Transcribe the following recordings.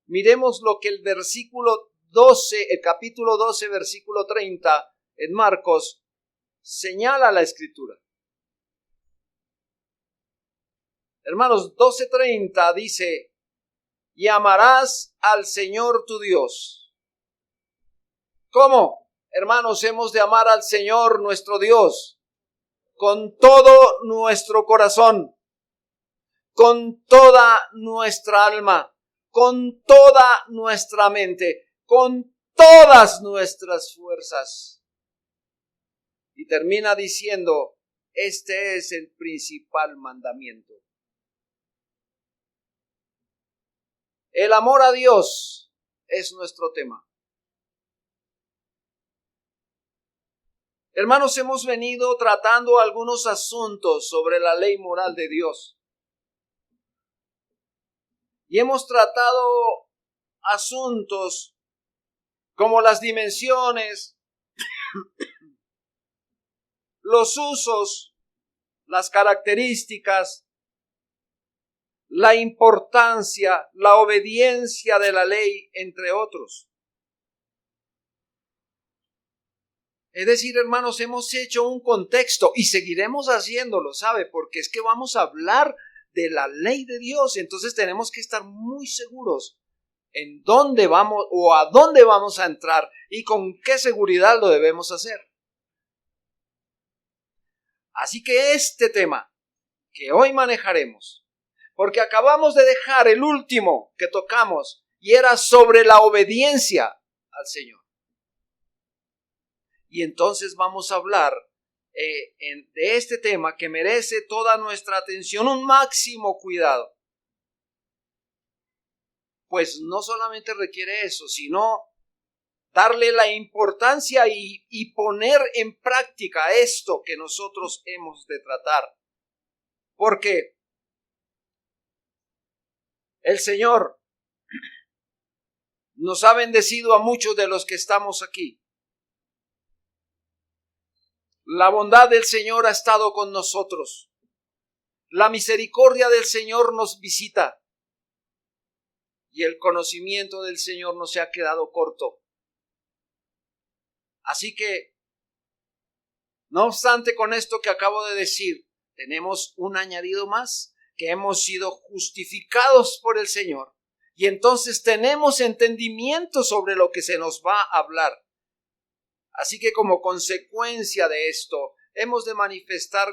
miremos lo que el versículo 12, el capítulo 12, versículo 30 en Marcos, señala la Escritura. Hermanos, 12:30 dice: y amarás al Señor tu Dios. ¿Cómo? Hermanos, hemos de amar al Señor nuestro Dios con todo nuestro corazón, con toda nuestra alma, con toda nuestra mente, con todas nuestras fuerzas. Y termina diciendo: este es el principal mandamiento. El amor a Dios es nuestro tema. Hermanos, hemos venido tratando algunos asuntos sobre la ley moral de Dios. Y hemos tratado asuntos como las dimensiones, los usos, las características, la importancia, la obediencia de la ley, entre otros. Es decir, hermanos, hemos hecho un contexto y seguiremos haciéndolo, ¿sabe? Porque es que vamos a hablar de la ley de Dios, entonces tenemos que estar muy seguros en dónde vamos o a dónde vamos a entrar y con qué seguridad lo debemos hacer. Así que este tema que hoy manejaremos, porque acabamos de dejar el último que tocamos y era sobre la obediencia al Señor. Y entonces vamos a hablar de este tema que merece toda nuestra atención, un máximo cuidado. Pues no solamente requiere eso, sino darle la importancia y poner en práctica esto que nosotros hemos de tratar. Porque el Señor nos ha bendecido a muchos de los que estamos aquí. La bondad del Señor ha estado con nosotros. La misericordia del Señor nos visita. Y el conocimiento del Señor no se ha quedado corto. Así que, no obstante, con esto que acabo de decir, tenemos un añadido más, que hemos sido justificados por el Señor. Y entonces tenemos entendimiento sobre lo que se nos va a hablar. Así que como consecuencia de esto, hemos de manifestar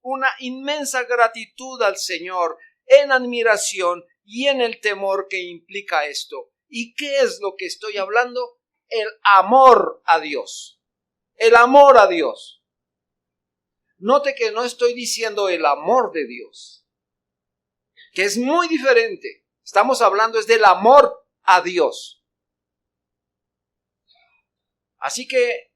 una inmensa gratitud al Señor en admiración y en el temor que implica esto. ¿Y qué es lo que estoy hablando? El amor a Dios. El amor a Dios. Note que no estoy diciendo el amor de Dios, que es muy diferente. Estamos hablando es del amor a Dios. Así que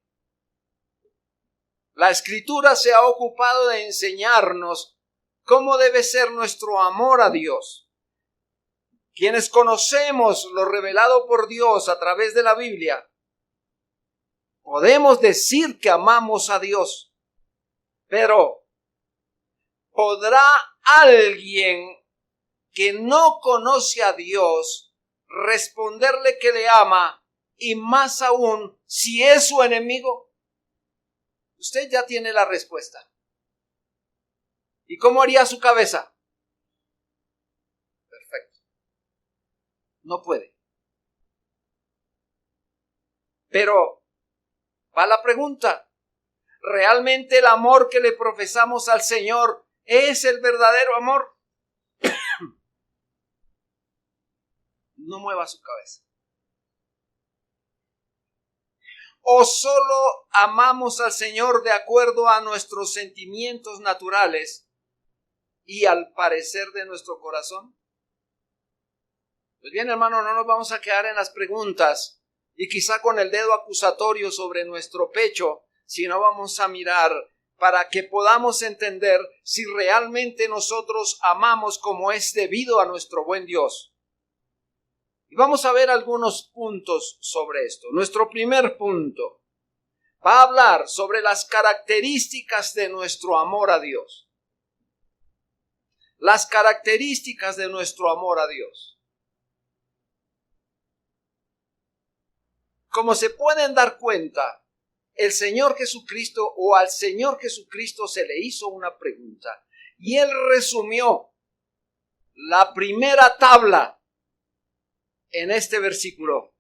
la Escritura se ha ocupado de enseñarnos cómo debe ser nuestro amor a Dios. Quienes conocemos lo revelado por Dios a través de la Biblia, podemos decir que amamos a Dios, pero ¿podrá alguien que no conoce a Dios responderle que le ama y más aún si es su enemigo? Usted ya tiene la respuesta. ¿Y cómo haría su cabeza? Perfecto. No puede. Pero va la pregunta. ¿Realmente el amor que le profesamos al Señor es el verdadero amor? No mueva su cabeza. ¿O solo amamos al Señor de acuerdo a nuestros sentimientos naturales y al parecer de nuestro corazón? Pues bien, hermano, no nos vamos a quedar en las preguntas y quizá con el dedo acusatorio sobre nuestro pecho, sino vamos a mirar para que podamos entender si realmente nosotros amamos como es debido a nuestro buen Dios. Y vamos a ver algunos puntos sobre esto. Nuestro primer punto va a hablar sobre las características de nuestro amor a Dios. Las características de nuestro amor a Dios. como se pueden dar cuenta, el Señor Jesucristo o al Señor Jesucristo se le hizo una pregunta y Él resumió la primera tabla en este versículo.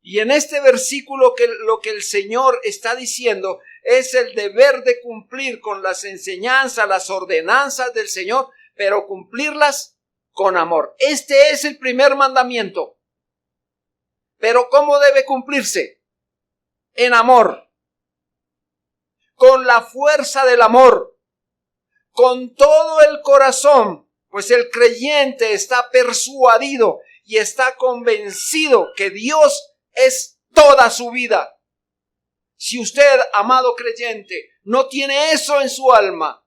Y en este versículo lo que el Señor está diciendo es el deber de cumplir con las enseñanzas, las ordenanzas del Señor, pero cumplirlas con amor. Este es el primer mandamiento. Pero ¿cómo debe cumplirse? En amor. Con la fuerza del amor. Con todo el corazón. Pues el creyente está persuadido y está convencido que Dios es toda su vida. Si usted, amado creyente, no tiene eso en su alma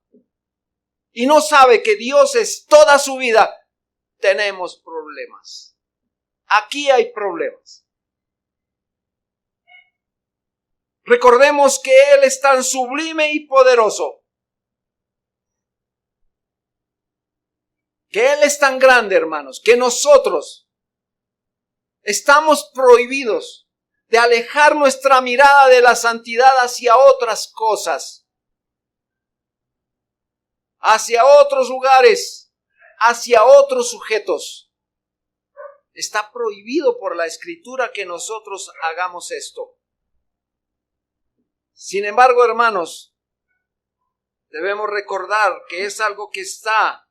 y no sabe que Dios es toda su vida, tenemos problemas. Aquí hay problemas. Recordemos que Él es tan sublime y poderoso, que Él es tan grande, hermanos, que nosotros estamos prohibidos de alejar nuestra mirada de la santidad hacia otras cosas, hacia otros lugares, hacia otros sujetos. Está prohibido por la Escritura que nosotros hagamos esto. Sin embargo, hermanos, debemos recordar que es algo que está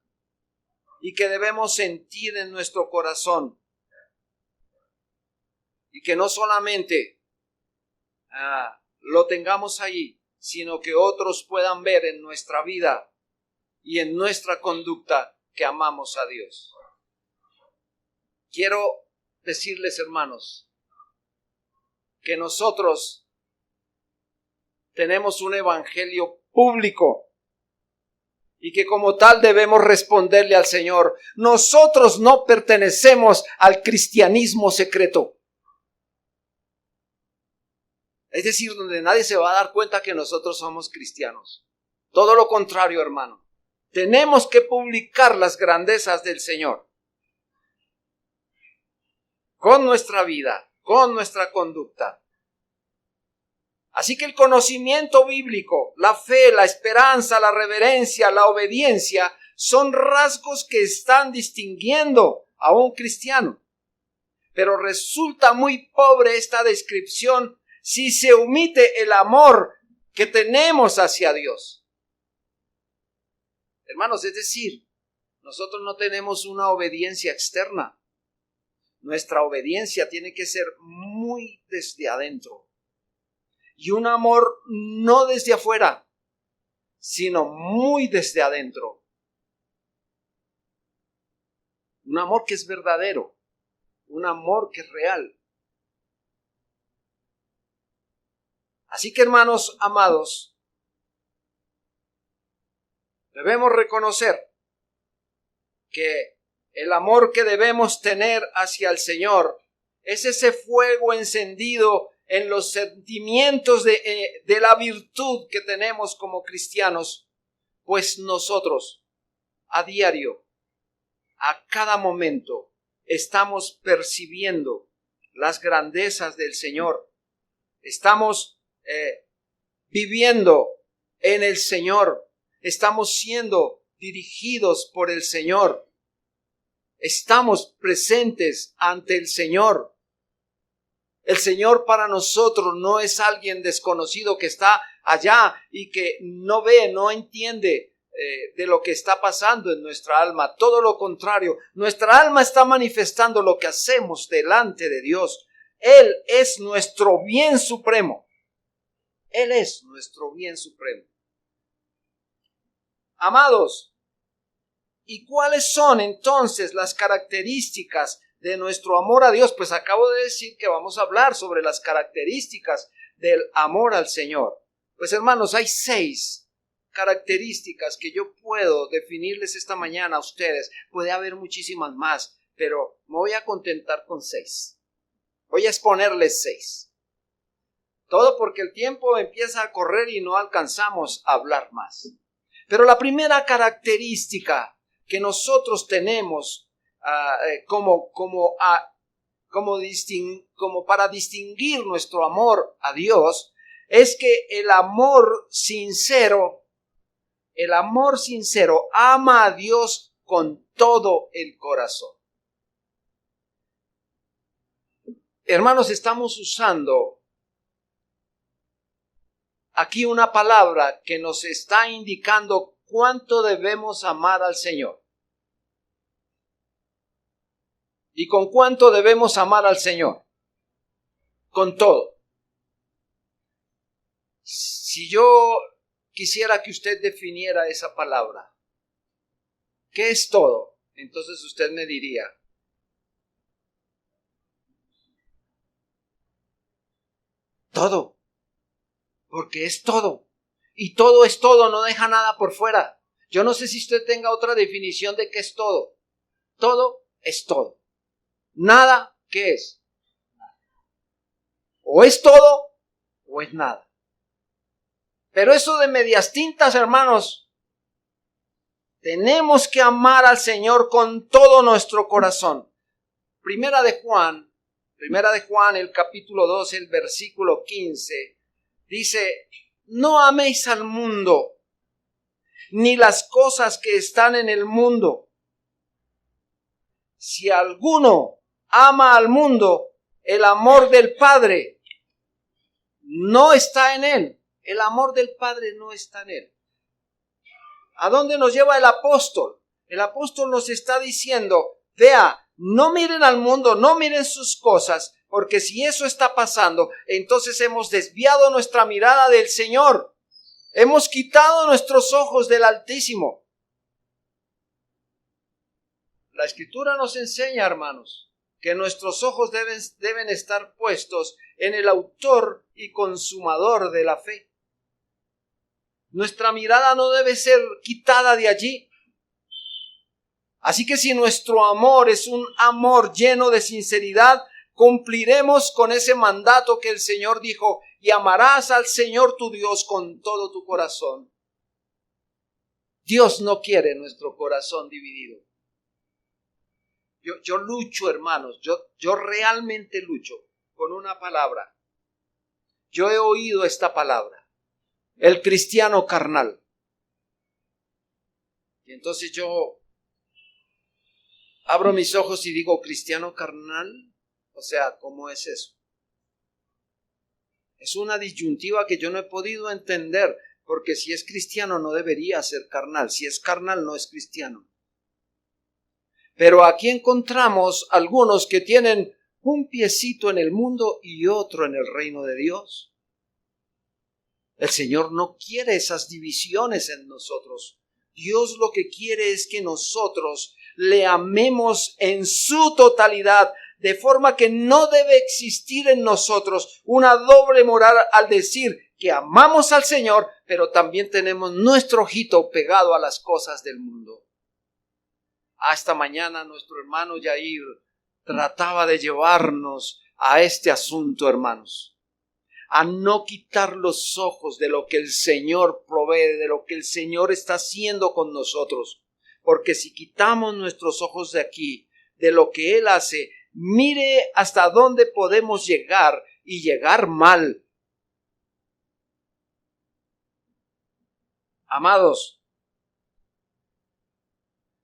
y que debemos sentir en nuestro corazón. Y que no solamente lo tengamos ahí, sino que otros puedan ver en nuestra vida y en nuestra conducta que amamos a Dios. Quiero decirles, hermanos, que nosotros tenemos un evangelio público y que como tal debemos responderle al Señor. Nosotros no pertenecemos al cristianismo secreto. Es decir, donde nadie se va a dar cuenta que nosotros somos cristianos. Todo lo contrario, hermano. Tenemos que publicar las grandezas del Señor. Con nuestra vida, con nuestra conducta. Así que el conocimiento bíblico, la fe, la esperanza, la reverencia, la obediencia, son rasgos que están distinguiendo a un cristiano. Pero resulta muy pobre esta descripción si se omite el amor que tenemos hacia Dios. Hermanos, es decir, nosotros no tenemos una obediencia externa. Nuestra obediencia tiene que ser muy desde adentro. Y un amor no desde afuera, sino muy desde adentro. Un amor que es verdadero, un amor que es real. Así que, hermanos amados, debemos reconocer que el amor que debemos tener hacia el Señor es ese fuego encendido en los sentimientos de la virtud que tenemos como cristianos, pues nosotros a diario, a cada momento, estamos percibiendo las grandezas del Señor. Estamos viviendo en el Señor. Estamos siendo dirigidos por el Señor. Estamos presentes ante el Señor. El Señor para nosotros no es alguien desconocido que está allá y que no ve, no entiende de lo que está pasando en nuestra alma. Todo lo contrario, nuestra alma está manifestando lo que hacemos delante de Dios. Él es nuestro bien supremo. Él es nuestro bien supremo. Amados, ¿y cuáles son entonces las características de nuestro amor a Dios? Pues acabo de decir que vamos a hablar sobre las características del amor al Señor. Pues hermanos, hay 6 características que yo puedo definirles esta mañana a ustedes. Puede haber muchísimas más, pero me voy a contentar con 6. Voy a exponerles 6. Todo porque el tiempo empieza a correr y no alcanzamos a hablar más. Pero la primera característica que nosotros tenemos como como para distinguir nuestro amor a Dios, es que el amor sincero ama a Dios con todo el corazón. Hermanos, estamos usando aquí una palabra que nos está indicando cuánto debemos amar al Señor. ¿Y con cuánto debemos amar al Señor? Con todo. Si yo quisiera que usted definiera esa palabra, ¿qué es todo? Entonces usted me diría, todo, porque es todo. Y todo es todo, no deja nada por fuera. Yo no sé si usted tenga otra definición de qué es todo. Todo es todo. Nada, ¿qué es? O es todo o es nada. Pero eso de medias tintas, hermanos, tenemos que amar al Señor con todo nuestro corazón. Primera de Juan, el capítulo 2, el versículo 15, dice, no améis al mundo, ni las cosas que están en el mundo. Si alguno ama al mundo, el amor del Padre no está en él. El amor del Padre no está en él. ¿A dónde nos lleva el apóstol? El apóstol nos está diciendo, vea, no miren al mundo, no miren sus cosas, porque si eso está pasando, entonces hemos desviado nuestra mirada del Señor. Hemos quitado nuestros ojos del Altísimo. La Escritura nos enseña, hermanos, que nuestros ojos deben estar puestos en el autor y consumador de la fe. Nuestra mirada no debe ser quitada de allí. Así que si nuestro amor es un amor lleno de sinceridad, cumpliremos con ese mandato que el Señor dijo, y amarás al Señor tu Dios con todo tu corazón. Dios no quiere nuestro corazón dividido. Yo lucho, hermanos, yo realmente lucho con una palabra. Yo he oído esta palabra, el cristiano carnal. Y entonces yo abro mis ojos y digo, ¿cristiano carnal? O sea, ¿cómo es eso? Es una disyuntiva que yo no he podido entender, porque si es cristiano no debería ser carnal. Si es carnal no es cristiano. Pero aquí encontramos algunos que tienen un piecito en el mundo y otro en el reino de Dios. El Señor no quiere esas divisiones en nosotros. Dios lo que quiere es que nosotros le amemos en su totalidad, de forma que no debe existir en nosotros una doble moral al decir que amamos al Señor, pero también tenemos nuestro ojito pegado a las cosas del mundo. Hasta mañana nuestro hermano Yair trataba de llevarnos a este asunto, hermanos, a no quitar los ojos de lo que el Señor provee, de lo que el Señor está haciendo con nosotros. Porque si quitamos nuestros ojos de aquí, de lo que Él hace, mire hasta dónde podemos llegar y llegar mal. Amados,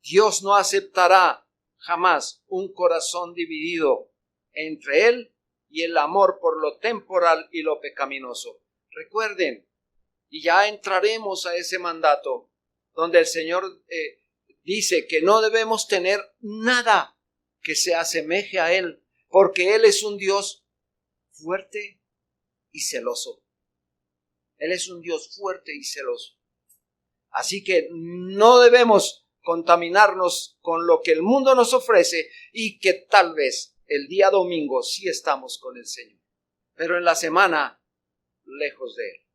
Dios no aceptará jamás un corazón dividido entre Él y el amor por lo temporal y lo pecaminoso. Recuerden, y ya entraremos a ese mandato, donde el Señor dice que no debemos tener nada que se asemeje a Él, porque Él es un Dios fuerte y celoso. Él es un Dios fuerte y celoso. Así que no debemos contaminarnos con lo que el mundo nos ofrece y que tal vez el día domingo sí estamos con el Señor, pero en la semana lejos de Él.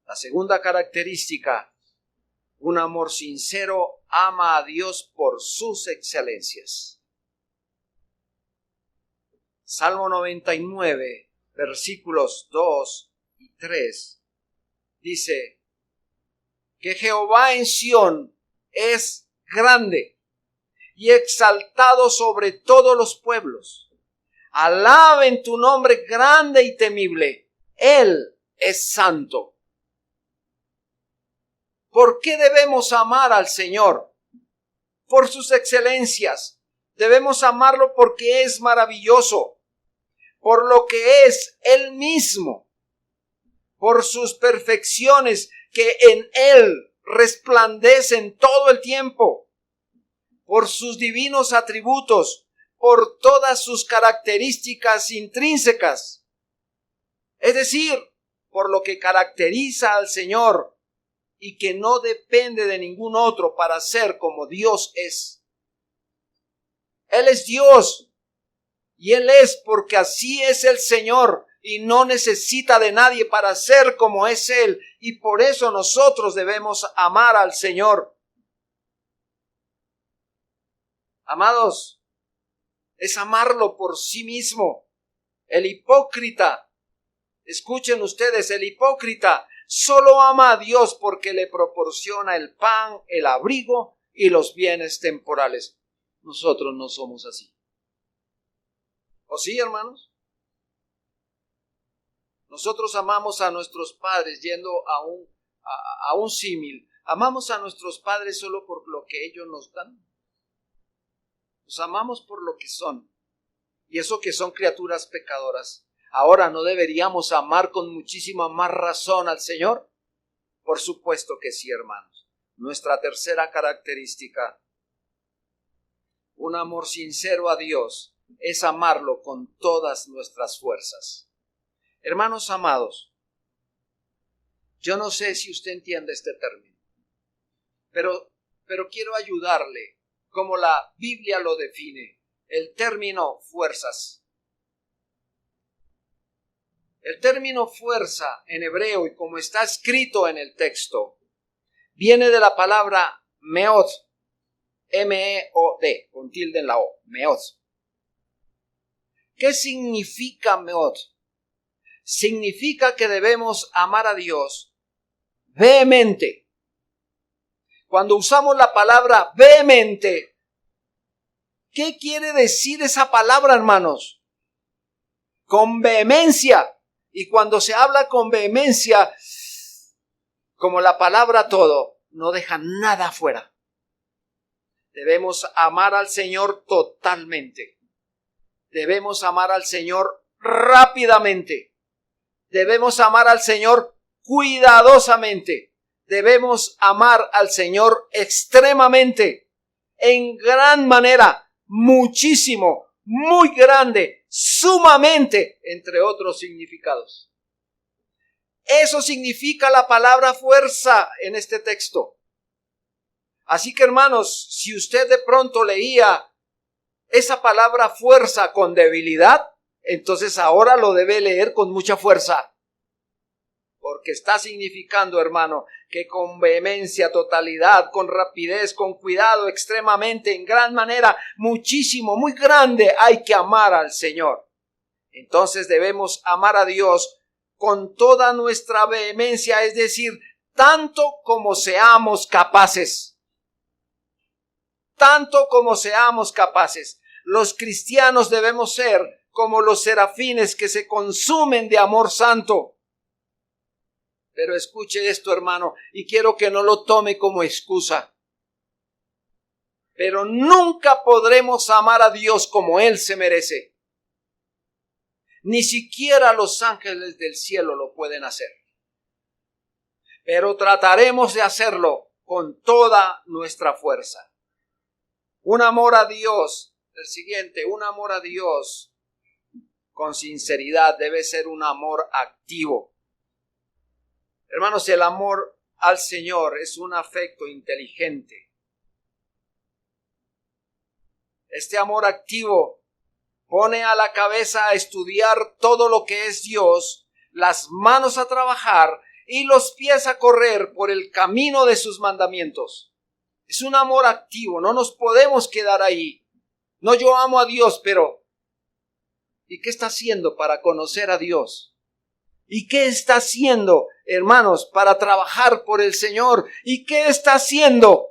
La segunda característica, un amor sincero ama a Dios por sus excelencias. Salmo 99, versículos 2 y 3, dice que Jehová en Sión es grande y exaltado sobre todos los pueblos. Alaben tu nombre grande y temible. Él es santo. ¿Por qué debemos amar al Señor? Por sus excelencias. Debemos amarlo porque es maravilloso, por lo que es Él mismo, por sus perfecciones que en Él resplandecen todo el tiempo, por sus divinos atributos, por todas sus características intrínsecas, es decir, por lo que caracteriza al Señor y que no depende de ningún otro para ser como Dios es. Él es Dios y Él es porque así es el Señor y no necesita de nadie para ser como es Él, y por eso nosotros debemos amar al Señor. Amados, es amarlo por sí mismo. El hipócrita, escuchen ustedes, el hipócrita solo ama a Dios porque le proporciona el pan, el abrigo y los bienes temporales. Nosotros no somos así. ¿O sí, hermanos? Nosotros amamos a nuestros padres, yendo a un símil. Amamos a nuestros padres solo por lo que ellos nos dan. Los amamos por lo que son. Y eso que son criaturas pecadoras. Ahora, ¿no deberíamos amar con muchísima más razón al Señor? Por supuesto que sí, hermanos. Nuestra tercera característica, un amor sincero a Dios, es amarlo con todas nuestras fuerzas. Hermanos amados, yo no sé si usted entiende este término, pero quiero ayudarle como la Biblia lo define, el término fuerzas. El término fuerza en hebreo, y como está escrito en el texto, viene de la palabra meod, M-E-O-D, con tilde en la O, meod. ¿Qué significa meod? Significa que debemos amar a Dios vehemente. Cuando usamos la palabra vehemente, ¿qué quiere decir esa palabra, hermanos? Con vehemencia. Y cuando se habla con vehemencia, como la palabra todo, no deja nada afuera. Debemos amar al Señor totalmente. Debemos amar al Señor rápidamente. Debemos amar al Señor cuidadosamente. Debemos amar al Señor extremadamente, en gran manera, muchísimo, muy grande, sumamente, entre otros significados. Eso significa la palabra fuerza en este texto. Así que, hermanos, si usted de pronto leía esa palabra fuerza con debilidad, entonces ahora lo debe leer con mucha fuerza. Porque está significando, hermano, que con vehemencia, totalidad, con rapidez, con cuidado, extremadamente, en gran manera, muchísimo, muy grande, hay que amar al Señor. Entonces debemos amar a Dios con toda nuestra vehemencia, es decir, tanto como seamos capaces. Tanto como seamos capaces. Los cristianos debemos ser como los serafines que se consumen de amor santo. Pero escuche esto, hermano, y quiero que no lo tome como excusa. Pero nunca podremos amar a Dios como Él se merece. Ni siquiera los ángeles del cielo lo pueden hacer. Pero trataremos de hacerlo con toda nuestra fuerza. Un amor a Dios, el siguiente, un amor a Dios con sinceridad debe ser un amor activo. Hermanos, el amor al Señor es un afecto inteligente. Este amor activo pone a la cabeza a estudiar todo lo que es Dios, las manos a trabajar y los pies a correr por el camino de sus mandamientos. Es un amor activo, no nos podemos quedar ahí. No, yo amo a Dios, pero ¿y qué está haciendo para conocer a Dios? ¿Y qué está haciendo, hermanos, para trabajar por el Señor? ¿Y qué está haciendo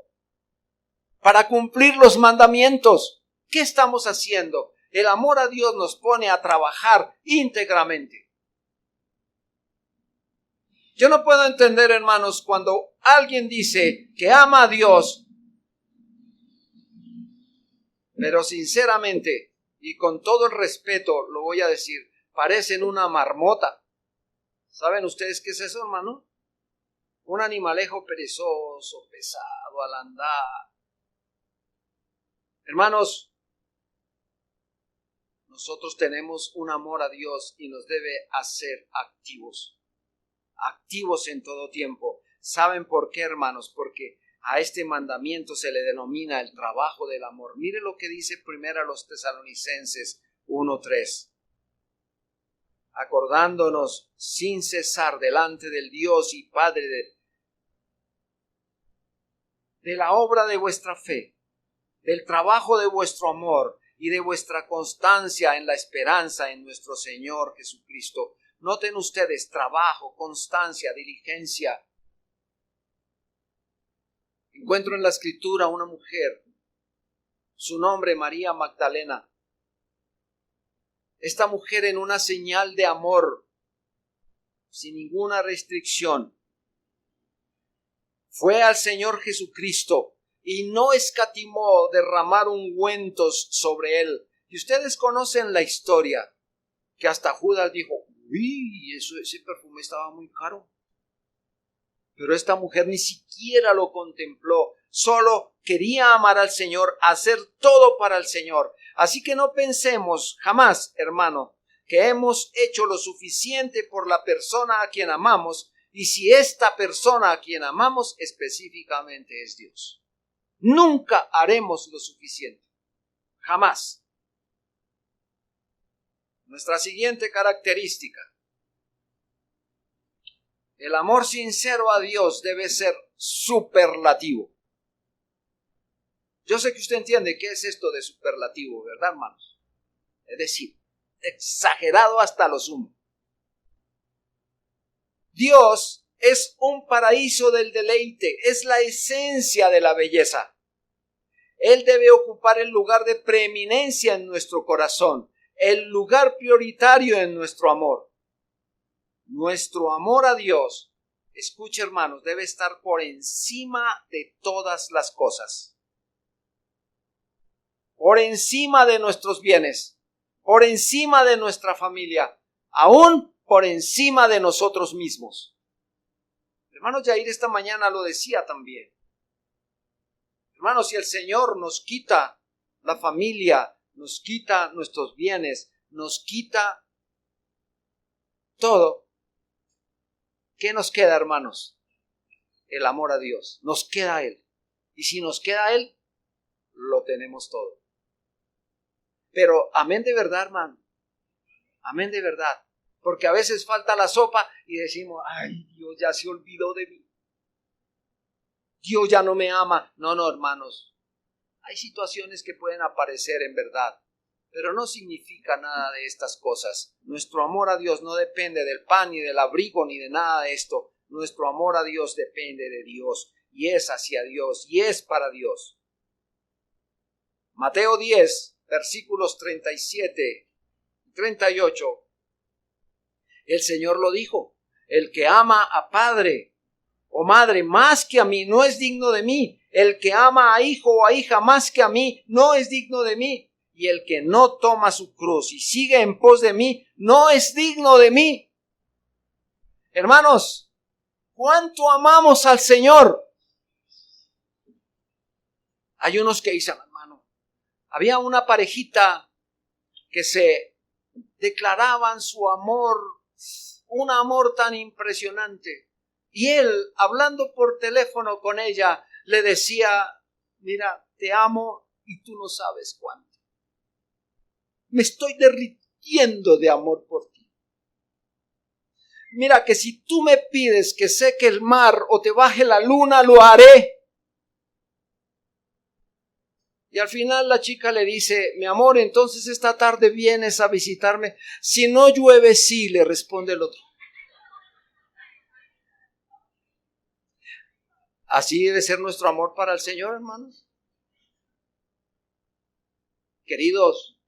para cumplir los mandamientos. ¿Qué estamos haciendo? El amor a Dios nos pone a trabajar íntegramente. Yo no puedo entender, hermanos, cuando alguien dice que ama a Dios, pero sinceramente y con todo el respeto lo voy a decir, parecen una marmota. ¿Saben ustedes qué es eso, hermano? Un animalejo perezoso, pesado al andar. Hermanos, nosotros tenemos un amor a Dios y nos debe hacer activos. Activos en todo tiempo. ¿Saben por qué, hermanos? Porque a este mandamiento se le denomina el trabajo del amor. Mire lo que dice primero a los Tesalonicenses 1:3. Acordándonos sin cesar delante del Dios y Padre de la obra de vuestra fe, del trabajo de vuestro amor y de vuestra constancia en la esperanza en nuestro Señor Jesucristo. Noten ustedes, trabajo, constancia, diligencia. Encuentro en la Escritura una mujer, su nombre María Magdalena. Esta mujer, en una señal de amor, sin ninguna restricción, fue al Señor Jesucristo y no escatimó derramar ungüentos sobre él. Y ustedes conocen la historia, que hasta Judas dijo, uy, ese perfume estaba muy caro. Pero esta mujer ni siquiera lo contempló, solo quería amar al Señor, hacer todo para el Señor. Así que no pensemos jamás, hermano, que hemos hecho lo suficiente por la persona a quien amamos, y si esta persona a quien amamos específicamente es Dios. Nunca haremos lo suficiente, jamás. Nuestra siguiente característica: el amor sincero a Dios debe ser superlativo. Yo sé que usted entiende qué es esto de superlativo, ¿verdad, hermanos? Es decir, exagerado hasta lo sumo. Dios es un paraíso del deleite, es la esencia de la belleza. Él debe ocupar el lugar de preeminencia en nuestro corazón, el lugar prioritario en nuestro amor. Nuestro amor a Dios, escuche, hermanos, debe estar por encima de todas las cosas. Por encima de nuestros bienes, por encima de nuestra familia, aún por encima de nosotros mismos. Hermano Jair esta mañana lo decía también. Hermanos, si el Señor nos quita la familia, nos quita nuestros bienes, nos quita todo, ¿qué nos queda, hermanos? El amor a Dios. Nos queda Él. Y si nos queda Él, lo tenemos todo. Pero amén de verdad, hermano. Amén de verdad. Porque a veces falta la sopa y decimos, ay, Dios ya se olvidó de mí. Dios ya no me ama. No, hermanos. Hay situaciones que pueden aparecer en verdad, pero no significa nada de estas cosas. Nuestro amor a Dios no depende del pan, ni del abrigo, ni de nada de esto. Nuestro amor a Dios depende de Dios, y es hacia Dios, y es para Dios. Mateo 10, versículos 37 y 38. El Señor lo dijo: el que ama a padre o madre más que a mí no es digno de mí. El que ama a hijo o a hija más que a mí no es digno de mí. Y el que no toma su cruz y sigue en pos de mí no es digno de mí. Hermanos, ¿cuánto amamos al Señor? Hay unos que dicen, hermano, había una parejita que se declaraban su amor, un amor tan impresionante. Y él, hablando por teléfono con ella, le decía, mira, te amo y tú no sabes cuánto. Me estoy derritiendo de amor por ti. Mira que si tú me pides que seque el mar o te baje la luna, lo haré. Y al final la chica le dice, mi amor, entonces esta tarde vienes a visitarme. Si no llueve, sí, le responde el otro. Así debe ser nuestro amor para el Señor, hermanos. Queridos,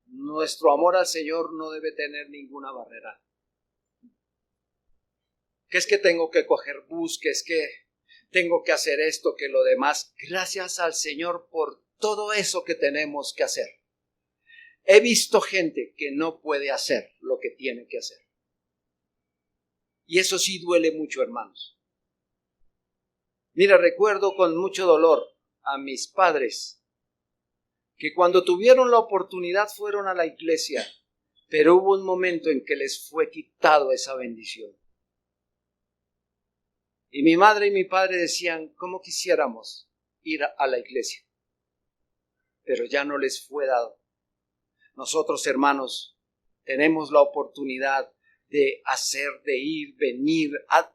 nuestro amor al Señor no debe tener ninguna barrera. Que es que tengo que coger bus, que es que tengo que hacer esto, que lo demás. Gracias al Señor por todo eso que tenemos que hacer. He visto gente que no puede hacer lo que tiene que hacer. Y eso sí duele mucho, hermanos. Mira, recuerdo con mucho dolor a mis padres que cuando tuvieron la oportunidad fueron a la iglesia, pero hubo un momento en que les fue quitado esa bendición. Y mi madre y mi padre decían, ¿cómo quisiéramos ir a la iglesia? Pero ya no les fue dado. Nosotros, hermanos, tenemos la oportunidad de hacer, de ir, venir, a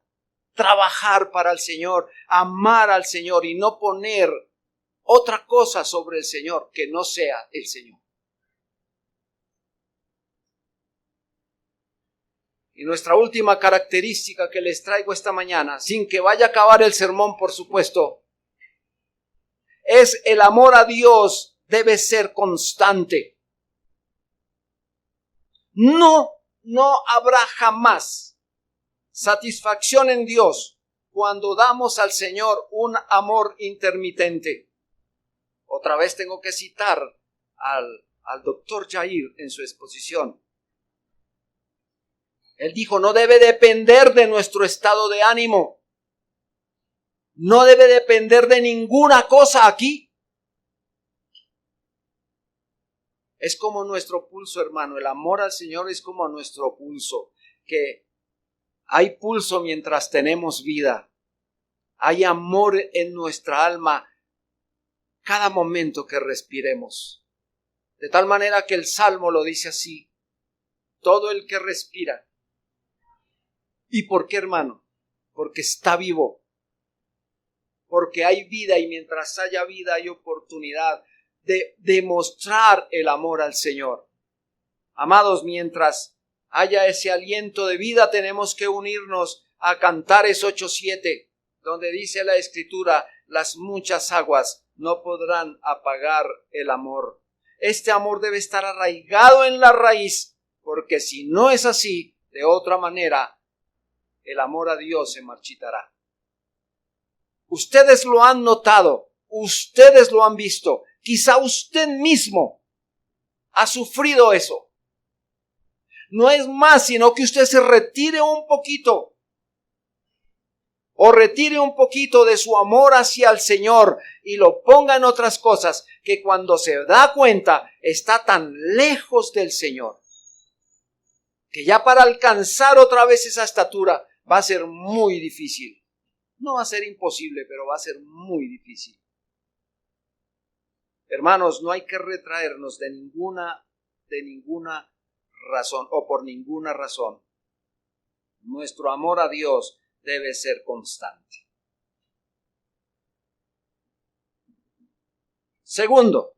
trabajar para el Señor, amar al Señor y no poner otra cosa sobre el Señor que no sea el Señor. Y nuestra última característica que les traigo esta mañana, sin que vaya a acabar el sermón, por supuesto, es el amor a Dios debe ser constante. No habrá jamás satisfacción en Dios cuando damos al Señor un amor intermitente. Otra vez tengo que citar al doctor Jair en su exposición. Él dijo, no debe depender de nuestro estado de ánimo. No debe depender de ninguna cosa aquí. Es como nuestro pulso, hermano. El amor al Señor es como nuestro pulso. Que hay pulso mientras tenemos vida. Hay amor en nuestra alma cada momento que respiremos. De tal manera que el Salmo lo dice así. Todo el que respira. ¿Y por qué, hermano? Porque está vivo. Porque hay vida y mientras haya vida hay oportunidad de demostrar el amor al Señor. Amados, mientras haya ese aliento de vida tenemos que unirnos a Cantares 8:7, donde dice la Escritura, las muchas aguas no podrán apagar el amor. Este amor debe estar arraigado en la raíz, porque si no es así, de otra manera, el amor a Dios se marchitará. Ustedes lo han notado, ustedes lo han visto, quizá usted mismo ha sufrido eso. No es más sino que usted se retire un poquito o retire un poquito de su amor hacia el Señor y lo ponga en otras cosas que cuando se da cuenta está tan lejos del Señor que ya para alcanzar otra vez esa estatura va a ser muy difícil. No va a ser imposible, pero va a ser muy difícil. Hermanos, no hay que retraernos de ninguna razón o por ninguna razón. Nuestro amor a Dios debe ser constante. Segundo,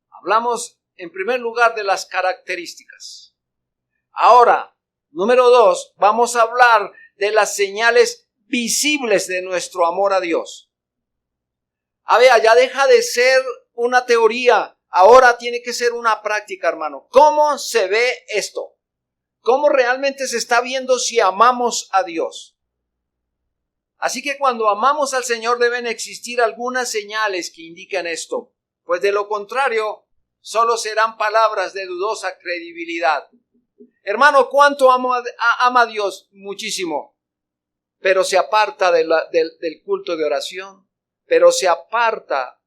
hablamos en primer lugar de las características. Ahora, número 2, vamos a hablar de las señales visibles de nuestro amor a Dios. A ver, ya deja de ser una teoría, ahora tiene que ser una práctica, hermano. ¿Cómo se ve esto? ¿Cómo realmente se está viendo si amamos a Dios? Así que cuando amamos al Señor deben existir algunas señales que indiquen esto, pues de lo contrario, solo serán palabras de dudosa credibilidad. Hermano, ¿cuánto ama a Dios? Muchísimo. Pero se aparta del culto de oración, pero se aparta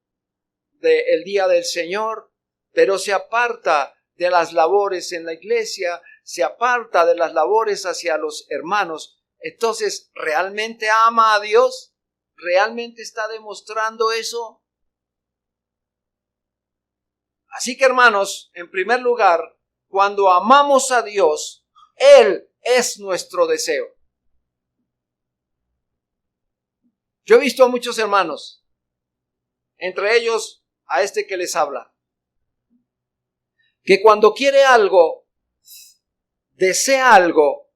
del día del Señor, pero se aparta de las labores en la iglesia, se aparta de las labores hacia los hermanos. Entonces, ¿realmente ama a Dios? ¿Realmente está demostrando eso? Así que, hermanos, en primer lugar, cuando amamos a Dios, Él es nuestro deseo. Yo he visto a muchos hermanos, entre ellos a este que les habla, que cuando quiere algo, desea algo,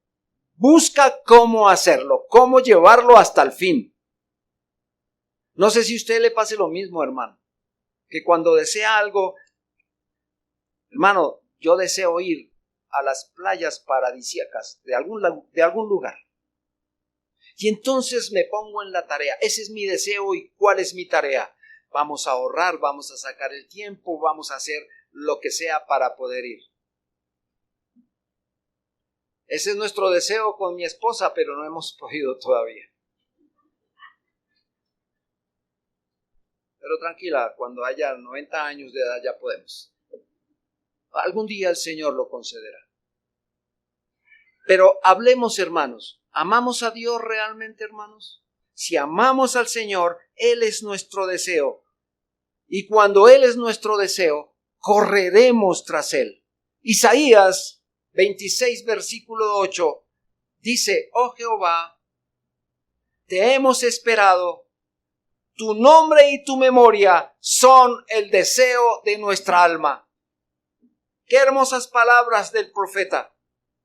busca cómo hacerlo, cómo llevarlo hasta el fin. No sé si a usted le pase lo mismo, hermano, que cuando desea algo, hermano, yo deseo ir a las playas paradisíacas de algún lugar. Y entonces me pongo en la tarea. Ese es mi deseo. ¿Y cuál es mi tarea? Vamos a ahorrar, vamos a sacar el tiempo, vamos a hacer lo que sea para poder ir. Ese es nuestro deseo con mi esposa, pero no hemos podido todavía. Pero tranquila, cuando haya 90 años de edad ya podemos. Algún día el Señor lo concederá. Pero hablemos, hermanos. ¿Amamos a Dios realmente, hermanos? Si amamos al Señor, Él es nuestro deseo. Y cuando Él es nuestro deseo, correremos tras Él. Isaías 26, versículo 8, dice: oh Jehová, te hemos esperado. Tu nombre y tu memoria son el deseo de nuestra alma. Qué hermosas palabras del profeta.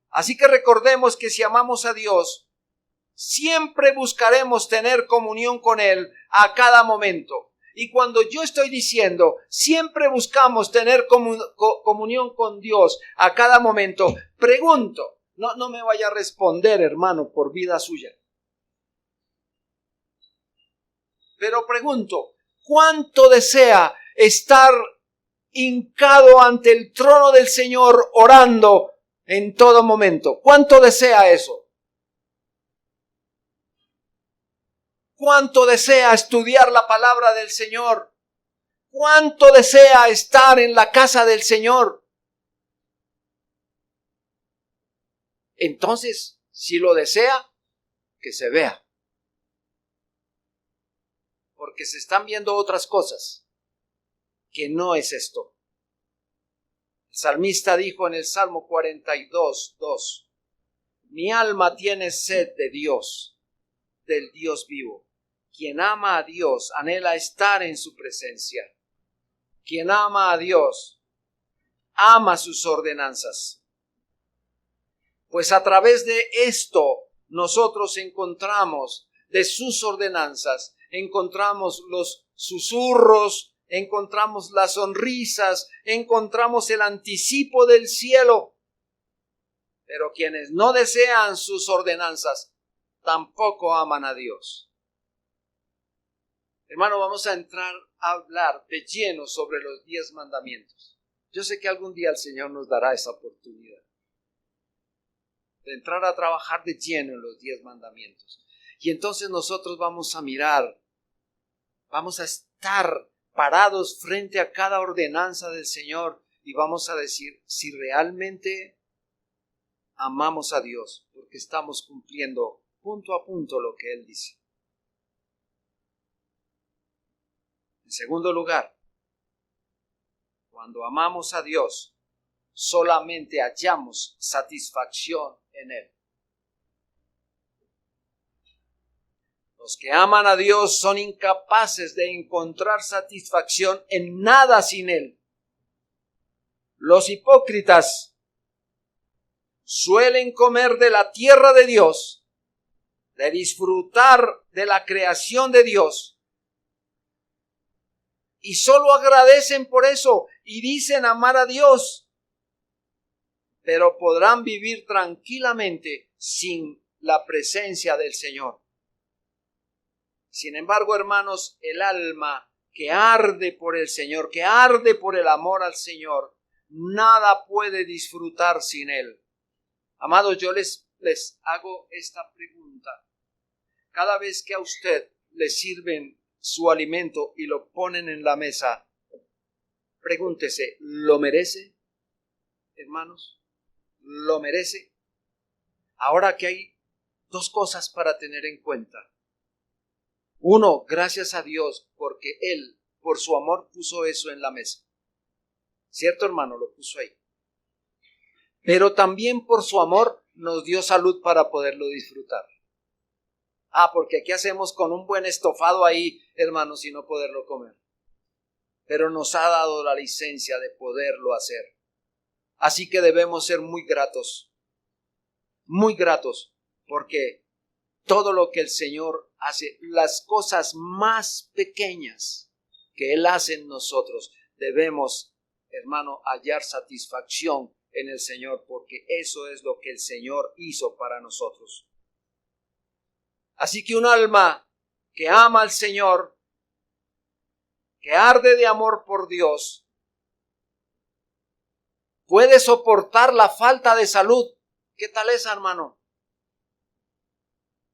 Así que recordemos que si amamos a Dios, siempre buscaremos tener comunión con Él a cada momento. Y cuando yo estoy diciendo, siempre buscamos tener comunión con Dios a cada momento, pregunto, no me vaya a responder, hermano, por vida suya. Pero pregunto, ¿cuánto desea estar hincado ante el trono del Señor orando en todo momento? ¿Cuánto desea eso? ¿Cuánto desea estudiar la palabra del Señor? ¿Cuánto desea estar en la casa del Señor? Entonces, si lo desea, que se vea. Porque se están viendo otras cosas, que no es esto. El salmista dijo en el Salmo 42:2, mi alma tiene sed de Dios, del Dios vivo. Quien ama a Dios anhela estar en su presencia. Quien ama a Dios ama sus ordenanzas. Pues a través de esto nosotros encontramos de sus ordenanzas, encontramos los susurros, encontramos las sonrisas, encontramos el anticipo del cielo. Pero quienes no desean sus ordenanzas tampoco aman a Dios. Hermano, vamos a entrar a hablar de lleno sobre los 10 mandamientos. Yo sé que algún día el Señor nos dará esa oportunidad de entrar a trabajar de lleno en los 10 mandamientos. Y entonces nosotros vamos a mirar, vamos a estar parados frente a cada ordenanza del Señor y vamos a decir si realmente amamos a Dios, porque estamos cumpliendo punto a punto lo que Él dice. En segundo lugar, cuando amamos a Dios, solamente hallamos satisfacción en Él. Los que aman a Dios son incapaces de encontrar satisfacción en nada sin Él. Los hipócritas suelen comer de la tierra de Dios, de disfrutar de la creación de Dios, y solo agradecen por eso y dicen amar a Dios, pero podrán vivir tranquilamente sin la presencia del Señor. Sin embargo, hermanos, el alma que arde por el Señor, que arde por el amor al Señor, nada puede disfrutar sin Él. Amados, yo les hago esta pregunta. Cada vez que a usted le sirven su alimento y lo ponen en la mesa, pregúntese, ¿lo merece, hermanos? ¿Lo merece? Ahora que hay dos cosas para tener en cuenta. Uno, gracias a Dios, porque Él, por su amor, puso eso en la mesa. ¿Cierto, hermano? Lo puso ahí. Pero también por su amor nos dio salud para poderlo disfrutar. Porque ¿qué hacemos con un buen estofado ahí, hermanos, y no poderlo comer? Pero nos ha dado la licencia de poderlo hacer. Así que debemos ser muy gratos, porque todo lo que el Señor hace, las cosas más pequeñas que Él hace en nosotros, debemos, hermano, hallar satisfacción en el Señor, porque eso es lo que el Señor hizo para nosotros. Así que un alma que ama al Señor, que arde de amor por Dios, puede soportar la falta de salud. ¿Qué tal es, hermano?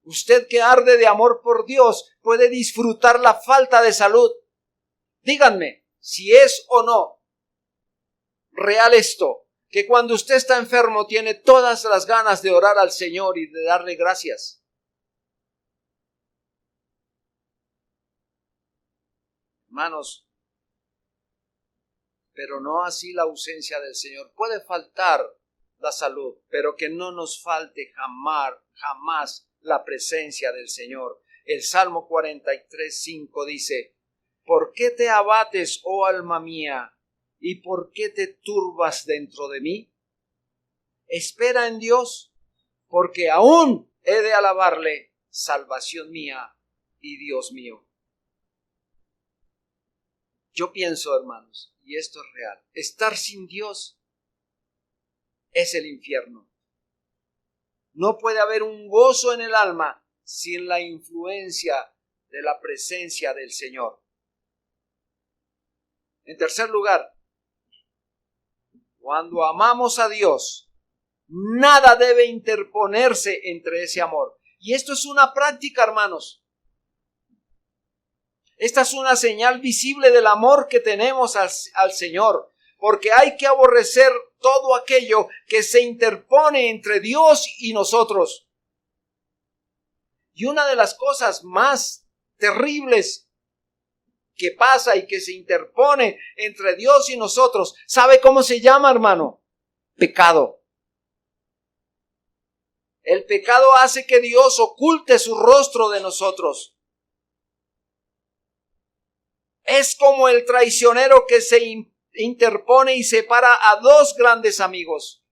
Usted que arde de amor por Dios puede disfrutar la falta de salud. Díganme si es o no real esto, que cuando usted está enfermo tiene todas las ganas de orar al Señor y de darle gracias. Hermanos, pero no así la ausencia del Señor. Puede faltar la salud, pero que no nos falte jamás la presencia del Señor. El Salmo 43:5 dice: ¿por qué te abates, oh alma mía? ¿Y por qué te turbas dentro de mí? Espera en Dios, porque aún he de alabarle, salvación mía y Dios mío. Yo pienso, hermanos, y esto es real, estar sin Dios es el infierno. No puede haber un gozo en el alma sin la influencia de la presencia del Señor. En tercer lugar, cuando amamos a Dios, nada debe interponerse entre ese amor. Y esto es una práctica, hermanos. Esta es una señal visible del amor que tenemos al Señor, porque hay que aborrecer todo aquello que se interpone entre Dios y nosotros. Y una de las cosas más terribles que pasa y que se interpone entre Dios y nosotros, ¿sabe cómo se llama, hermano? Pecado. El pecado hace que Dios oculte su rostro de nosotros. Es como el traicionero que se interpone y separa a dos grandes amigos.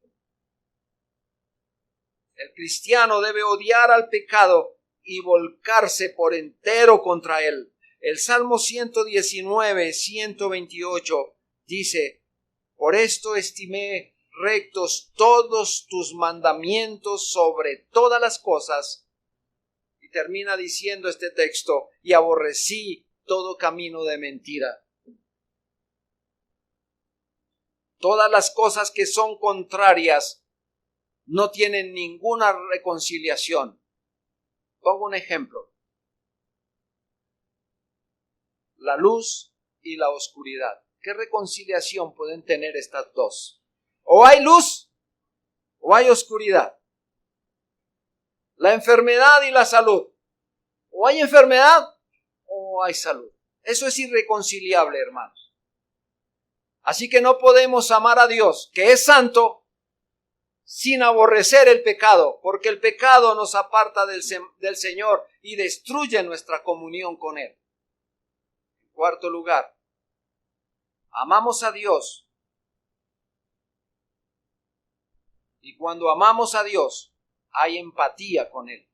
El cristiano debe odiar al pecado y volcarse por entero contra él. El Salmo 119, 128 dice: por esto estimé rectos todos tus mandamientos sobre todas las cosas. Y termina diciendo este texto: y aborrecí todo camino de mentira. Todas las cosas que son contrarias no tienen ninguna reconciliación. Pongo un ejemplo: la luz y la oscuridad. ¿Qué reconciliación pueden tener estas dos? O hay luz o hay oscuridad. La enfermedad y la salud. O hay enfermedad o hay salud. Eso es irreconciliable, hermanos. Así que no podemos amar a Dios, que es santo, sin aborrecer el pecado, porque el pecado nos aparta del Señor y destruye nuestra comunión con Él. En cuarto lugar, amamos a Dios. Y cuando amamos a Dios, hay empatía con Él.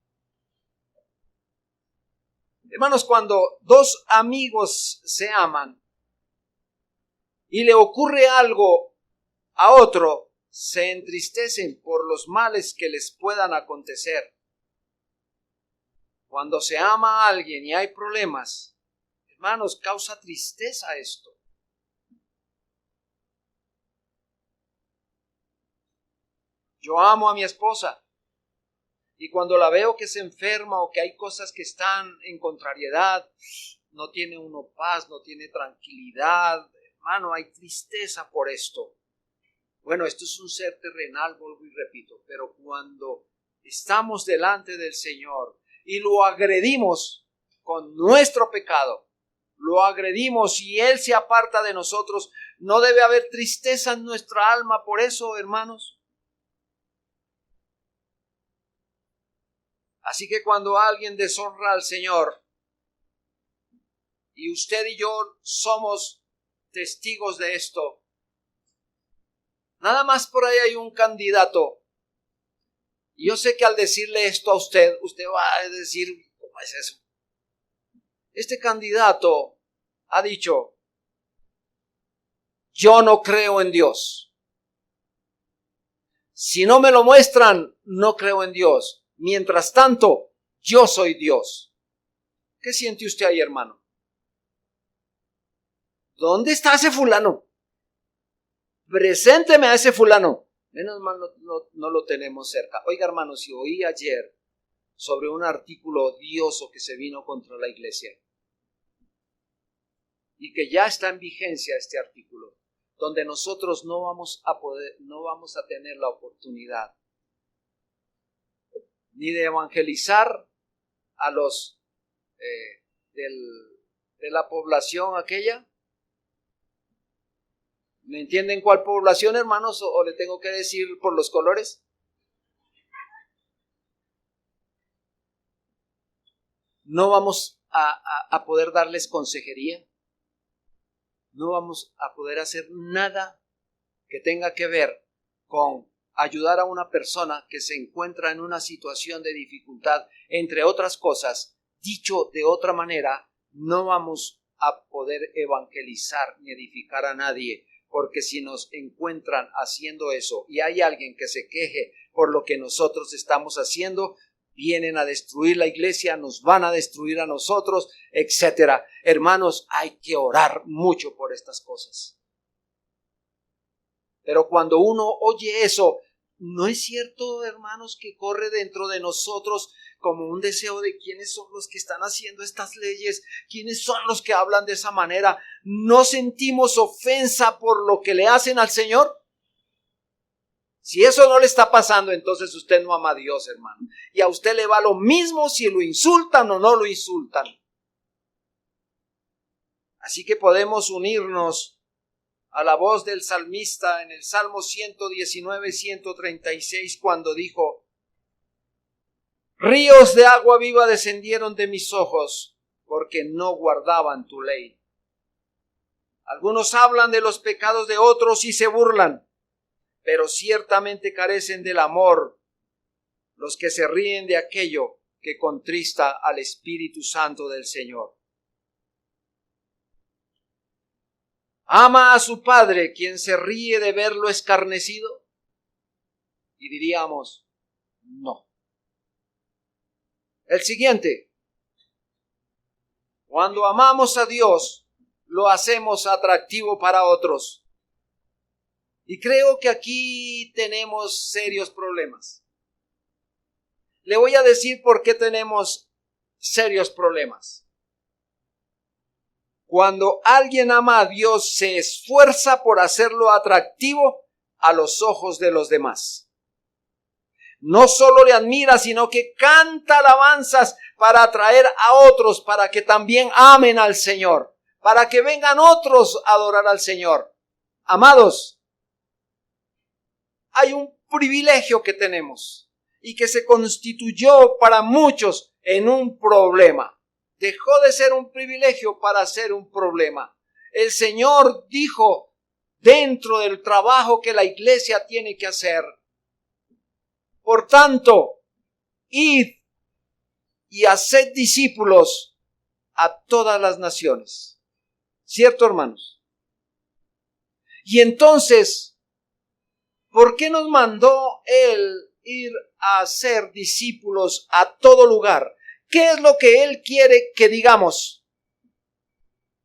Hermanos, cuando dos amigos se aman y le ocurre algo a otro, se entristecen por los males que les puedan acontecer. Cuando se ama a alguien y hay problemas, hermanos, causa tristeza esto. Yo amo a mi esposa y cuando la veo que se enferma o que hay cosas que están en contrariedad, no tiene uno paz, no tiene tranquilidad, hermano, hay tristeza por esto. Bueno, esto es un ser terrenal, vuelvo y repito, pero cuando estamos delante del Señor y lo agredimos con nuestro pecado, lo agredimos y Él se aparta de nosotros, no debe haber tristeza en nuestra alma por eso, hermanos. Así que cuando alguien deshonra al Señor, y usted y yo somos testigos de esto, nada más por ahí hay un candidato, y yo sé que al decirle esto a usted va a decir: ¿cómo es eso? Este candidato ha dicho, yo no creo en Dios. Si no me lo muestran, no creo en Dios. Mientras tanto, yo soy Dios. ¿Qué siente usted ahí, hermano? ¿Dónde está ese fulano? Presénteme a ese fulano. Menos mal no lo tenemos cerca. Oiga, hermano, si oí ayer sobre un artículo odioso que se vino contra la iglesia y que ya está en vigencia este artículo, donde nosotros no vamos a tener la oportunidad ni de evangelizar a los de la población aquella. ¿Me entienden cuál población, hermanos? ¿O le tengo que decir por los colores? No vamos a poder darles consejería. No vamos a poder hacer nada que tenga que ver con ayudar a una persona que se encuentra en una situación de dificultad, entre otras cosas. Dicho de otra manera, no vamos a poder evangelizar ni edificar a nadie, porque si nos encuentran haciendo eso y hay alguien que se queje por lo que nosotros estamos haciendo, vienen a destruir la iglesia, nos van a destruir a nosotros, etcétera. Hermanos, hay que orar mucho por estas cosas. Pero cuando uno oye eso, ¿no es cierto, hermanos, que corre dentro de nosotros como un deseo de quiénes son los que están haciendo estas leyes? ¿Quiénes son los que hablan de esa manera? ¿No sentimos ofensa por lo que le hacen al Señor? Si eso no le está pasando, entonces usted no ama a Dios, hermano. Y a usted le va lo mismo si lo insultan o no lo insultan. Así que podemos unirnos a la voz del salmista en el Salmo 119, 136, cuando dijo: ríos de agua viva descendieron de mis ojos, porque no guardaban tu ley. Algunos hablan de los pecados de otros y se burlan, pero ciertamente carecen del amor los que se ríen de aquello que contrista al Espíritu Santo del Señor. ¿Ama a su padre quien se ríe de verlo escarnecido? Y diríamos, no. El siguiente: cuando amamos a Dios, lo hacemos atractivo para otros. Y creo que aquí tenemos serios problemas. Le voy a decir por qué tenemos serios problemas. Cuando alguien ama a Dios, se esfuerza por hacerlo atractivo a los ojos de los demás. No solo le admira, sino que canta alabanzas para atraer a otros, para que también amen al Señor, para que vengan otros a adorar al Señor. Amados, hay un privilegio que tenemos y que se constituyó para muchos en un problema. Dejó de ser un privilegio para ser un problema. El Señor dijo dentro del trabajo que la iglesia tiene que hacer: por tanto, id y haced discípulos a todas las naciones. ¿Cierto, hermanos? Y entonces, ¿por qué nos mandó Él ir a hacer discípulos a todo lugar? ¿Qué es lo que Él quiere que digamos?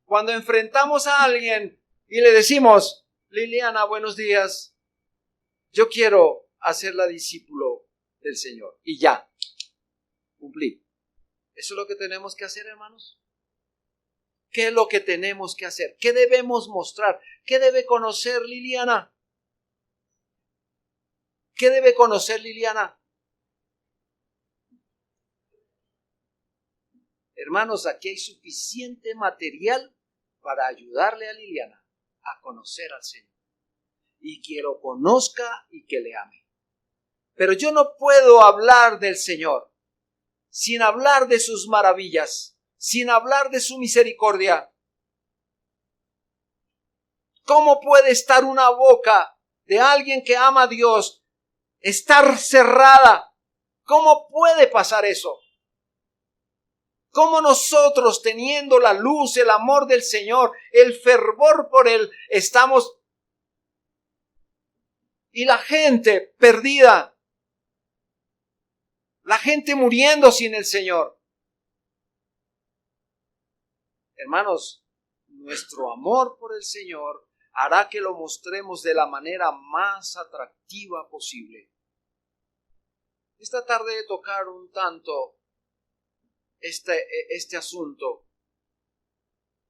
Cuando enfrentamos a alguien y le decimos: Liliana, buenos días, yo quiero hacerla discípulo del Señor. Y ya, cumplí. ¿Eso es lo que tenemos que hacer, hermanos? ¿Qué es lo que tenemos que hacer? ¿Qué debemos mostrar? ¿Qué debe conocer Liliana? ¿Qué debe conocer Liliana? Hermanos, aquí hay suficiente material para ayudarle a Liliana a conocer al Señor. Y que lo conozca y que le ame. Pero yo no puedo hablar del Señor sin hablar de sus maravillas, sin hablar de su misericordia. ¿Cómo puede estar una boca de alguien que ama a Dios estar cerrada? ¿Cómo puede pasar eso? Cómo nosotros, teniendo la luz, el amor del Señor, el fervor por Él, estamos, y la gente perdida, la gente muriendo sin el Señor. Hermanos, nuestro amor por el Señor hará que lo mostremos de la manera más atractiva posible. Esta tarde de tocar un tanto este asunto,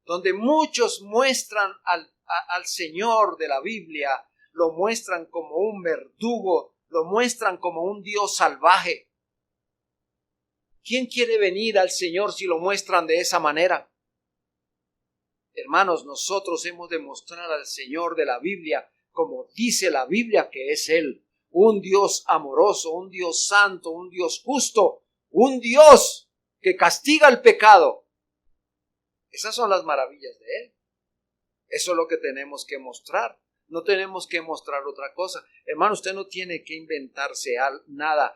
donde muchos muestran al Señor de la Biblia, lo muestran como un verdugo, lo muestran como un Dios salvaje. ¿Quién quiere venir al Señor si lo muestran de esa manera? Hermanos, nosotros hemos de mostrar al Señor de la Biblia como dice la Biblia que es Él, un Dios amoroso, un Dios santo, un Dios justo, un Dios que castiga el pecado. Esas son las maravillas de Él. Eso es lo que tenemos que mostrar. No tenemos que mostrar otra cosa. Hermano, usted no tiene que inventarse nada.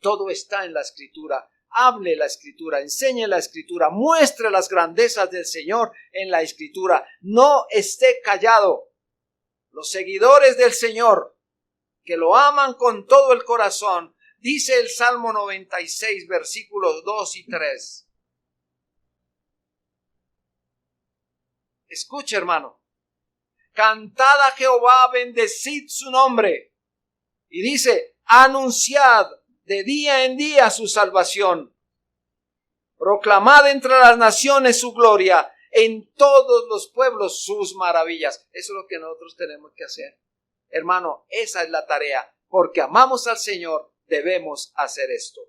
Todo está en la Escritura. Hable la Escritura, enseñe la Escritura, muestre las grandezas del Señor en la Escritura. No esté callado. Los seguidores del Señor, que lo aman con todo el corazón, dice el Salmo 96, versículos 2 y 3. Escuche, hermano. Cantad a Jehová, bendecid su nombre. Y dice, anunciad de día en día su salvación. Proclamad entre las naciones su gloria, en todos los pueblos sus maravillas. Eso es lo que nosotros tenemos que hacer. Hermano, esa es la tarea. Porque amamos al Señor, debemos hacer esto.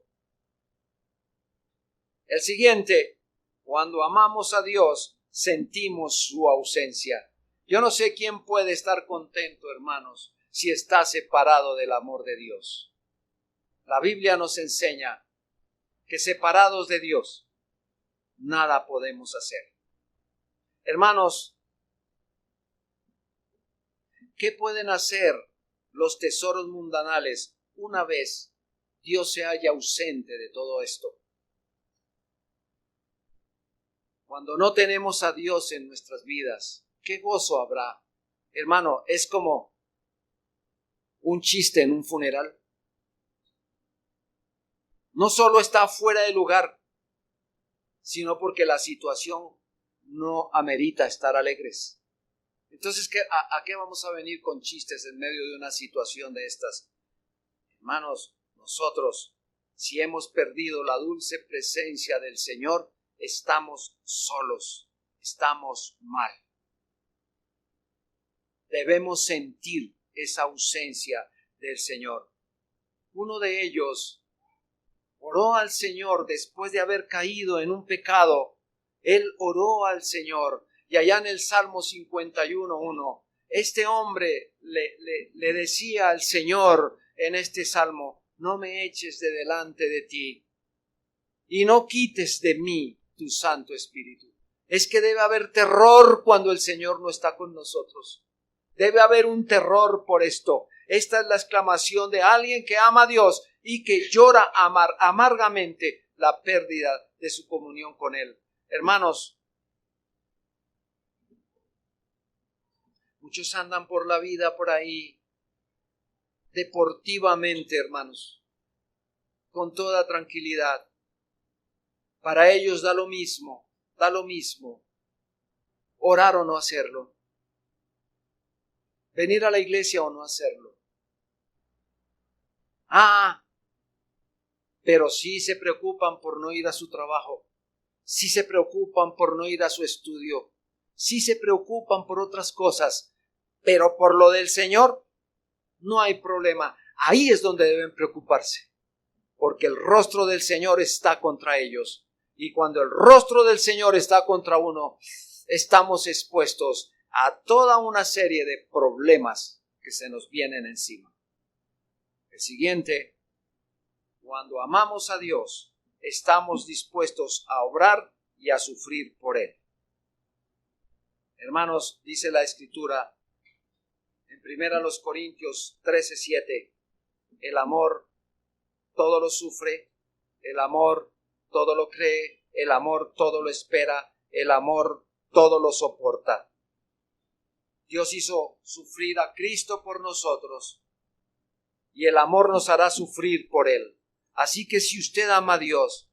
El siguiente, cuando amamos a Dios, sentimos su ausencia. Yo no sé quién puede estar contento, hermanos, si está separado del amor de Dios. La Biblia nos enseña que separados de Dios, nada podemos hacer. Hermanos, ¿qué pueden hacer los tesoros mundanales una vez Dios se haya ausente de todo esto? Cuando no tenemos a Dios en nuestras vidas, ¿qué gozo habrá? Hermano, es como un chiste en un funeral. No solo está fuera de lugar, sino porque la situación no amerita estar alegres. Entonces, ¿a qué vamos a venir con chistes en medio de una situación de estas? Hermanos, nosotros, si hemos perdido la dulce presencia del Señor, estamos solos, estamos mal. Debemos sentir esa ausencia del Señor. Uno de ellos oró al Señor después de haber caído en un pecado. Él oró al Señor. Y allá en el Salmo 51:1, este hombre le decía al Señor en este Salmo, no me eches de delante de ti y no quites de mí tu Santo Espíritu. Es que debe haber terror cuando el Señor no está con nosotros. Debe haber un terror por esto. Esta es la exclamación de alguien que ama a Dios y que llora amargamente la pérdida de su comunión con Él. Hermanos, muchos andan por la vida por ahí deportivamente, hermanos, con toda tranquilidad. Para ellos da lo mismo orar o no hacerlo, venir a la iglesia o no hacerlo. Pero sí se preocupan por no ir a su trabajo, sí se preocupan por no ir a su estudio, sí se preocupan por otras cosas, pero por lo del Señor no hay problema. Ahí es donde deben preocuparse, porque el rostro del Señor está contra ellos. Y cuando el rostro del Señor está contra uno, estamos expuestos a toda una serie de problemas que se nos vienen encima. El siguiente, cuando amamos a Dios, estamos dispuestos a obrar y a sufrir por Él. Hermanos, dice la Escritura en 1 Corintios 13:7, el amor todo lo sufre, el amor todo lo cree, el amor todo lo espera, el amor todo lo soporta. Dios hizo sufrir a Cristo por nosotros y el amor nos hará sufrir por Él. Así que si usted ama a Dios,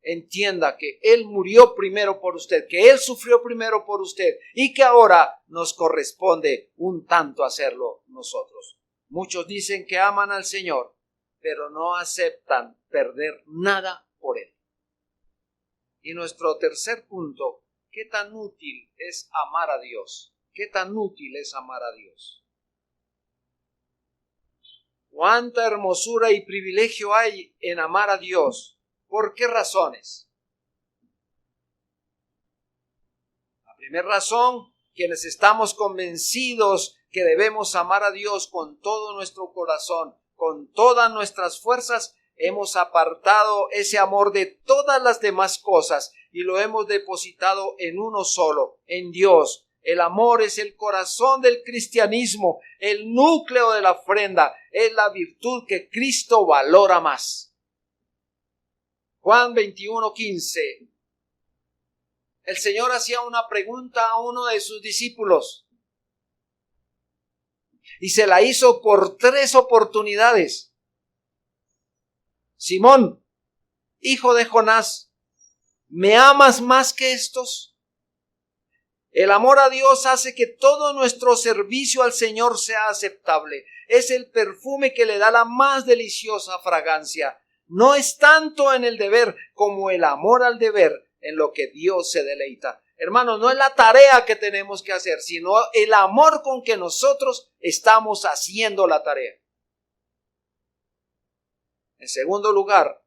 entienda que Él murió primero por usted, que Él sufrió primero por usted y que ahora nos corresponde un tanto hacerlo nosotros. Muchos dicen que aman al Señor, pero no aceptan perder nada por Él. Y nuestro tercer punto, ¿qué tan útil es amar a Dios? ¿Qué tan útil es amar a Dios? ¿Cuánta hermosura y privilegio hay en amar a Dios? ¿Por qué razones? La primera razón, quienes estamos convencidos que debemos amar a Dios con todo nuestro corazón, con todas nuestras fuerzas, hemos apartado ese amor de todas las demás cosas y lo hemos depositado en uno solo, en Dios. El amor es el corazón del cristianismo, el núcleo de la ofrenda, es la virtud que Cristo valora más. Juan 21:15. El Señor hacía una pregunta a uno de sus discípulos y se la hizo por 3 oportunidades. Simón, hijo de Jonás, ¿me amas más que estos? El amor a Dios hace que todo nuestro servicio al Señor sea aceptable. Es el perfume que le da la más deliciosa fragancia. No es tanto en el deber como el amor al deber en lo que Dios se deleita. Hermanos, no es la tarea que tenemos que hacer, sino el amor con que nosotros estamos haciendo la tarea. En segundo lugar,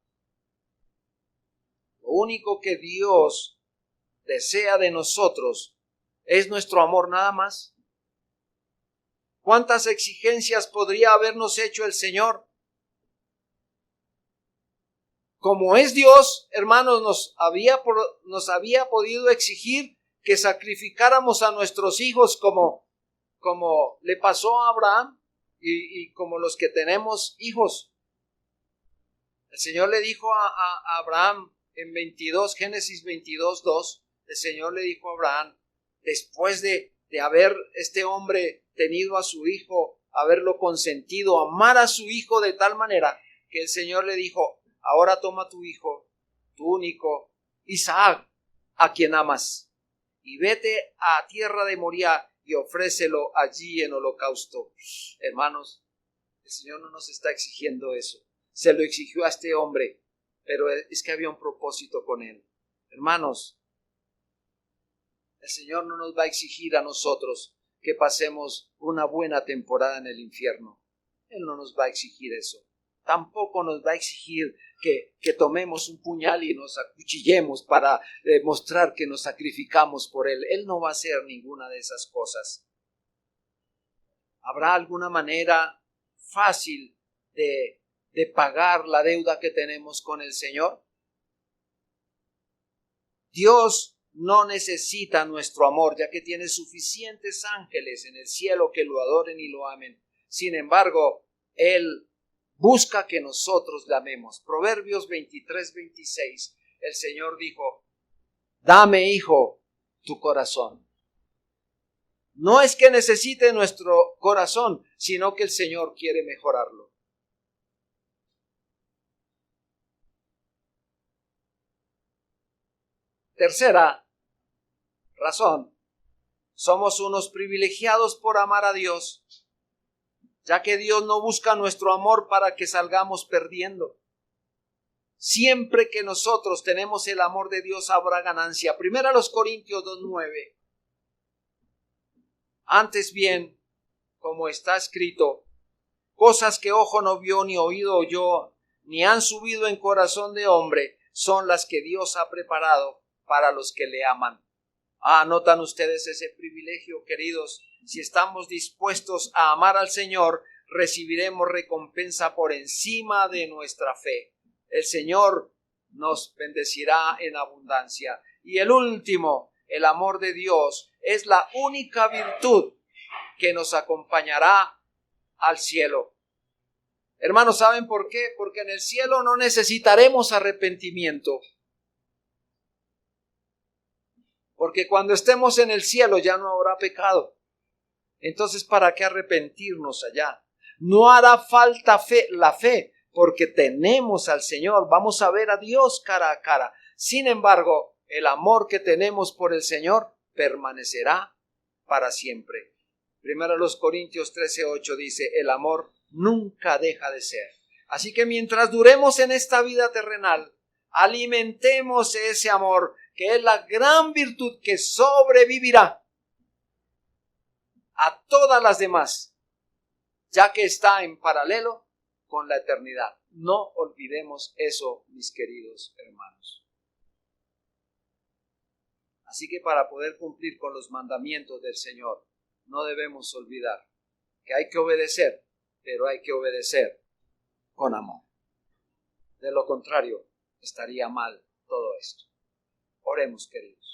lo único que Dios desea de nosotros es nuestro amor nada más. ¿Cuántas exigencias podría habernos hecho el Señor? Como es Dios, hermanos, nos había podido exigir que sacrificáramos a nuestros hijos como le pasó a Abraham y como los que tenemos hijos. El Señor le dijo a Abraham en Génesis 22:2, el Señor le dijo a Abraham, después de haber este hombre tenido a su hijo, haberlo consentido, amar a su hijo de tal manera que el Señor le dijo, ahora toma tu hijo, tu único, Isaac, a quien amas, y vete a tierra de Moriah y ofrécelo allí en holocausto. Hermanos, el Señor no nos está exigiendo eso. Se lo exigió a este hombre, pero es que había un propósito con él. Hermanos, el Señor no nos va a exigir a nosotros que pasemos una buena temporada en el infierno. Él no nos va a exigir eso. Tampoco nos va a exigir que tomemos un puñal y nos acuchillemos para demostrar que nos sacrificamos por Él. Él no va a hacer ninguna de esas cosas. ¿Habrá alguna manera fácil de pagar la deuda que tenemos con el Señor? Dios no necesita nuestro amor, ya que tiene suficientes ángeles en el cielo que lo adoren y lo amen. Sin embargo, Él busca que nosotros le amemos. Proverbios 23:26, el Señor dijo, dame, hijo, tu corazón. No es que necesite nuestro corazón, sino que el Señor quiere mejorarlo. Tercera razón, somos unos privilegiados por amar a Dios, ya que Dios no busca nuestro amor para que salgamos perdiendo. Siempre que nosotros tenemos el amor de Dios habrá ganancia. 1 Corintios 2:9. Antes bien, como está escrito, cosas que ojo no vio ni oído oyó, ni han subido en corazón de hombre, son las que Dios ha preparado para los que le aman. ¿Notan ustedes ese privilegio, queridos? Si estamos dispuestos a amar al Señor, recibiremos recompensa por encima de nuestra fe. El Señor nos bendecirá en abundancia. Y el último, el amor de Dios es la única virtud que nos acompañará al cielo. Hermanos, ¿saben por qué? Porque en el cielo no necesitaremos arrepentimiento. porque cuando estemos en el cielo ya no habrá pecado. Entonces, ¿para qué arrepentirnos allá? No hará falta la fe, porque tenemos al Señor, vamos a ver a Dios cara a cara. Sin embargo, el amor que tenemos por el Señor permanecerá para siempre. Primero los Corintios 13:8 dice, el amor nunca deja de ser. Así que mientras duremos en esta vida terrenal, alimentemos ese amor, que es la gran virtud que sobrevivirá a todas las demás, ya que está en paralelo con la eternidad. No olvidemos eso, mis queridos hermanos. Así que para poder cumplir con los mandamientos del Señor, no debemos olvidar que hay que obedecer, pero hay que obedecer con amor. De lo contrario, estaría mal todo esto. Oremos, queridos.